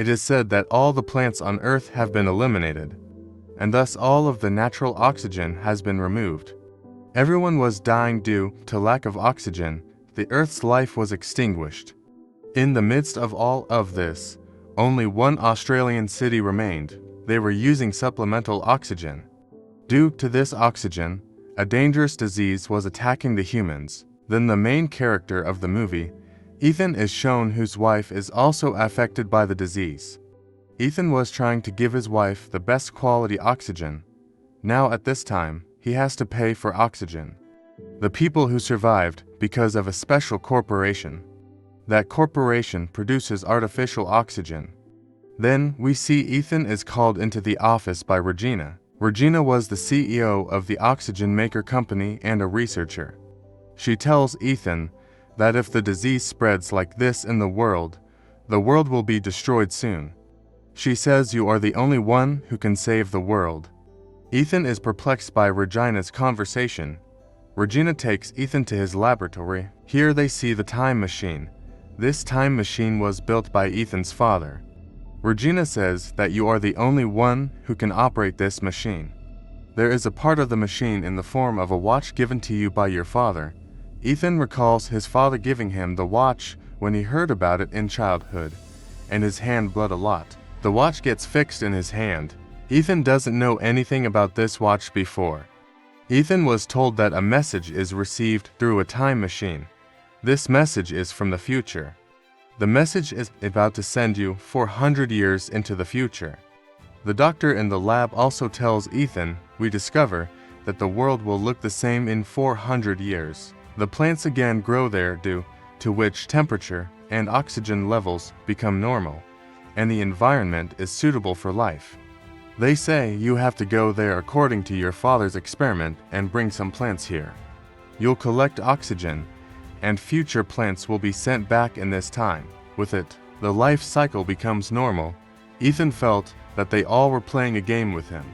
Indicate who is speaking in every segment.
Speaker 1: It is said that all the plants on Earth have been eliminated, and thus all of the natural oxygen has been removed. Everyone was dying due to lack of oxygen. The Earth's life was extinguished. In the midst of all of this, only one Australian city remained. They were using supplemental oxygen. Due to this oxygen, a dangerous disease was attacking the humans. Then the main character of the movie, Ethan, is shown whose wife is also affected by the disease. Ethan was trying to give his wife the best quality oxygen. Now at this time, he has to pay for oxygen. The people who survived because of a special corporation. That corporation produces artificial oxygen. Then we see Ethan is called into the office by Regina. Regina was the CEO of the oxygen maker company and a researcher. She tells Ethan that if the disease spreads like this in the world will be destroyed soon. She says you are the only one who can save the world. Ethan is perplexed by Regina's conversation. Regina takes Ethan to his laboratory. Here they see the time machine. This time machine was built by Ethan's father. Regina says that you are the only one who can operate this machine. There is a part of the machine in the form of a watch given to you by your father. Ethan recalls his father giving him the watch when he heard about it in childhood, and his hand bled a lot. The watch gets fixed in his hand. Ethan doesn't know anything about this watch before. Ethan was told that a message is received through a time machine. This message is from the future. The message is about to send you 400 years into the future. The doctor in the lab also tells Ethan, we discover that the world will look the same in 400 years. The plants again grow there due to which temperature and oxygen levels become normal, and the environment is suitable for life. They say you have to go there according to your father's experiment and bring some plants here. You'll collect oxygen, and future plants will be sent back in this time. With it, the life cycle becomes normal. Ethan felt that they all were playing a game with him.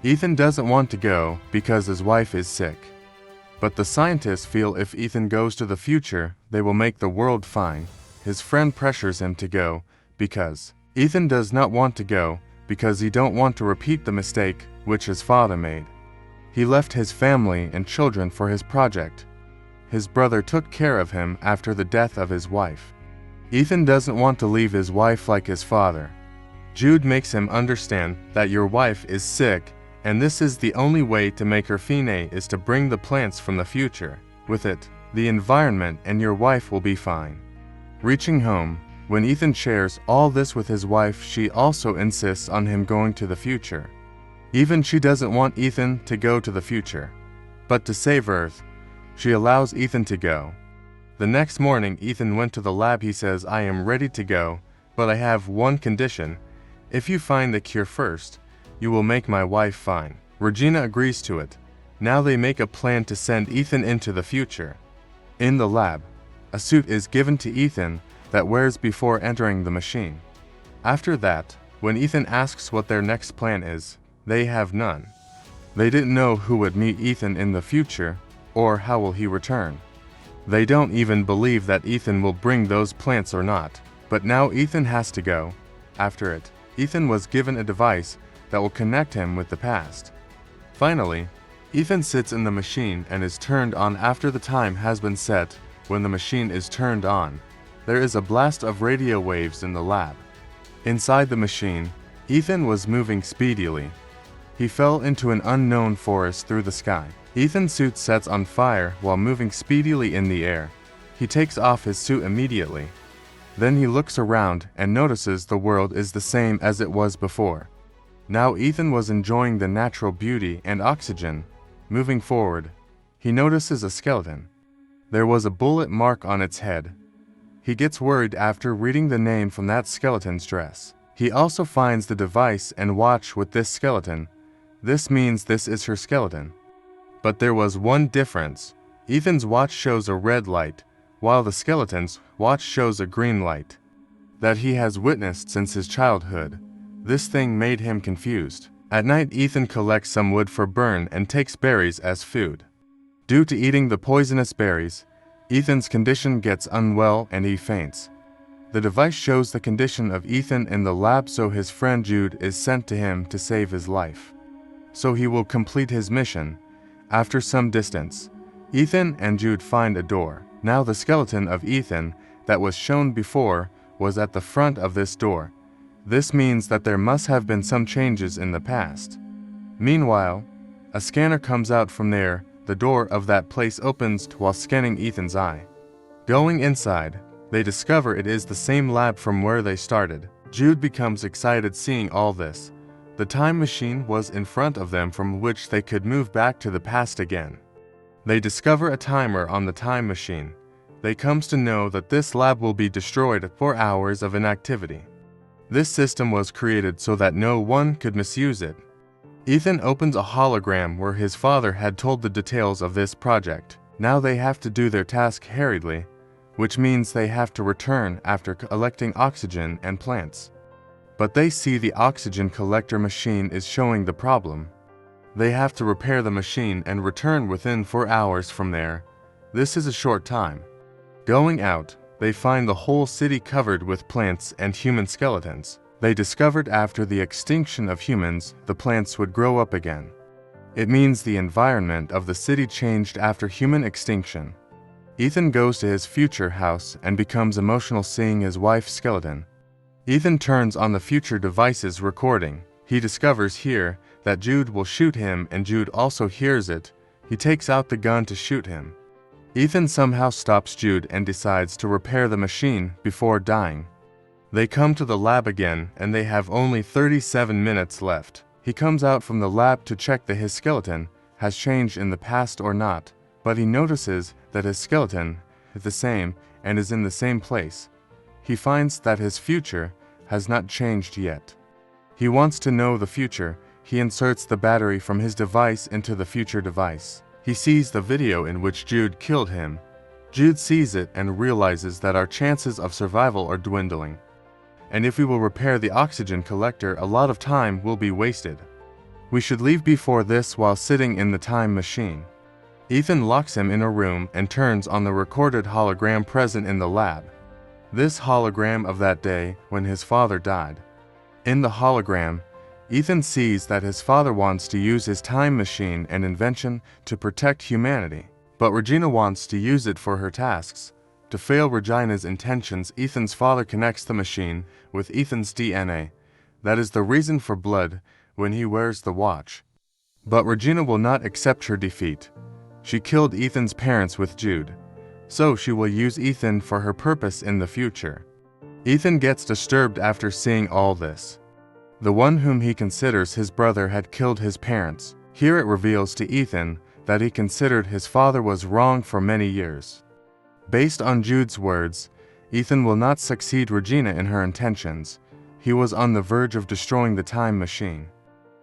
Speaker 1: Ethan doesn't want to go because his wife is sick. But the scientists feel if Ethan goes to the future, they will make the world fine. His friend pressures him to go because Ethan does not want to go because he don't want to repeat the mistake which his father made. He left his family and children for his project. His brother took care of him after the death of his wife. Ethan doesn't want to leave his wife like his father. Jude makes him understand that your wife is sick, and this is the only way to make her fine is to bring the plants from the future. With it, the environment and your wife will be fine. Reaching home, when Ethan shares all this with his wife, she also insists on him going to the future. Even she doesn't want Ethan to go to the future. But to save Earth, she allows Ethan to go. The next morning, Ethan went to the lab. He says, I am ready to go, but I have one condition. If you find the cure first, you will make my wife fine. Regina agrees to it. Now they make a plan to send Ethan into the future. In the lab, a suit is given to Ethan that wears before entering the machine. After that, when Ethan asks what their next plan is, they have none. They didn't know who would meet Ethan in the future, or how will he return. They don't even believe that Ethan will bring those plants or not. But now Ethan has to go. After it, Ethan was given a device that will connect him with the past. Finally, Ethan sits in the machine and is turned on after the time has been set. When the machine is turned on, there is a blast of radio waves in the lab. Inside the machine, Ethan was moving speedily. He fell into an unknown forest through the sky. Ethan's suit sets on fire while moving speedily in the air. He takes off his suit immediately. Then he looks around and notices the world is the same as it was before. Now Ethan was enjoying the natural beauty and oxygen. Moving forward, he notices a skeleton. There was a bullet mark on its head. He gets worried after reading the name from that skeleton's dress. He also finds the device and watch with this skeleton. This means this is her skeleton. But there was one difference. Ethan's watch shows a red light, while the skeleton's watch shows a green light. That he has witnessed since his childhood. This thing made him confused. At night, Ethan collects some wood for burn and takes berries as food. Due to eating the poisonous berries, Ethan's condition gets unwell and he faints. The device shows the condition of Ethan in the lab, so his friend Jude is sent to him to save his life. So he will complete his mission. After some distance, Ethan and Jude find a door. Now the skeleton of Ethan that was shown before was at the front of this door. This means that there must have been some changes in the past. Meanwhile, a scanner comes out from there. The door of that place opens while scanning Ethan's eye. Going inside, they discover it is the same lab from where they started. Jude becomes excited seeing all this. The time machine was in front of them from which they could move back to the past again. They discover a timer on the time machine. They comes to know that this lab will be destroyed for hours of inactivity. This system was created so that no one could misuse it. Ethan opens a hologram where his father had told the details of this project. Now they have to do their task hurriedly, which means they have to return after collecting oxygen and plants. But they see the oxygen collector machine is showing the problem. They have to repair the machine and return within 4 hours from there. This is a short time. Going out, they find the whole city covered with plants and human skeletons. They discovered after the extinction of humans, the plants would grow up again. It means the environment of the city changed after human extinction. Ethan goes to his future house and becomes emotional seeing his wife's skeleton. Ethan turns on the future device's recording. He discovers here that Jude will shoot him, and Jude also hears it. He takes out the gun to shoot him. Ethan somehow stops Jude and decides to repair the machine before dying. They come to the lab again and they have only 37 minutes left. He comes out from the lab to check that his skeleton has changed in the past or not, but he notices that his skeleton is the same and is in the same place. He finds that his future has not changed yet. He wants to know the future. He inserts the battery from his device into the future device. He sees the video in which Jude killed him. Jude sees it and realizes that our chances of survival are dwindling. And if we will repair the oxygen collector, a lot of time will be wasted. We should leave before this while sitting in the time machine. Ethan locks him in a room and turns on the recorded hologram present in the lab. This hologram of that day when his father died. In the hologram, Ethan sees that his father wants to use his time machine and invention to protect humanity, but Regina wants to use it for her tasks. To fail Regina's intentions, Ethan's father connects the machine with Ethan's DNA. That is the reason for blood when he wears the watch. But Regina will not accept her defeat. She killed Ethan's parents with Jude, so she will use Ethan for her purpose in the future. Ethan gets disturbed after seeing all this. The one whom he considers his brother had killed his parents. Here it reveals to Ethan that he considered his father was wrong for many years. Based on Jude's words, Ethan will not succeed Regina in her intentions. He was on the verge of destroying the time machine.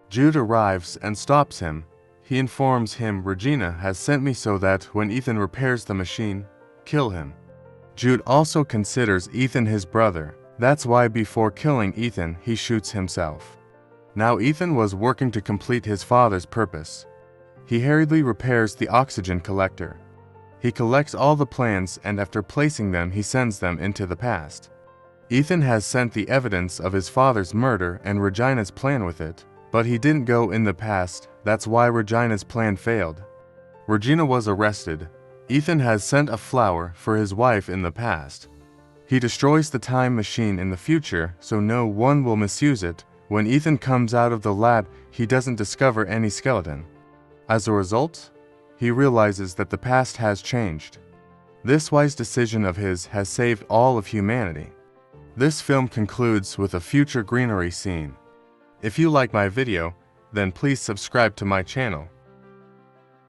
Speaker 1: Jude arrives and stops him. He informs him, Regina has sent me so that when Ethan repairs the machine, kill him. Jude also considers Ethan his brother. That's why before killing Ethan, he shoots himself. Now Ethan was working to complete his father's purpose. He hurriedly repairs the oxygen collector. He collects all the plans and after placing them, he sends them into the past. Ethan has sent the evidence of his father's murder and Regina's plan with it, but he didn't go in the past. That's why Regina's plan failed. Regina was arrested. Ethan has sent a flower for his wife in the past. He destroys the time machine in the future so no one will misuse it. When Ethan comes out of the lab, he doesn't discover any skeleton. As a result, he realizes that the past has changed. This wise decision of his has saved all of humanity. This film concludes with a future greenery scene. If you like my video, then please subscribe to my channel.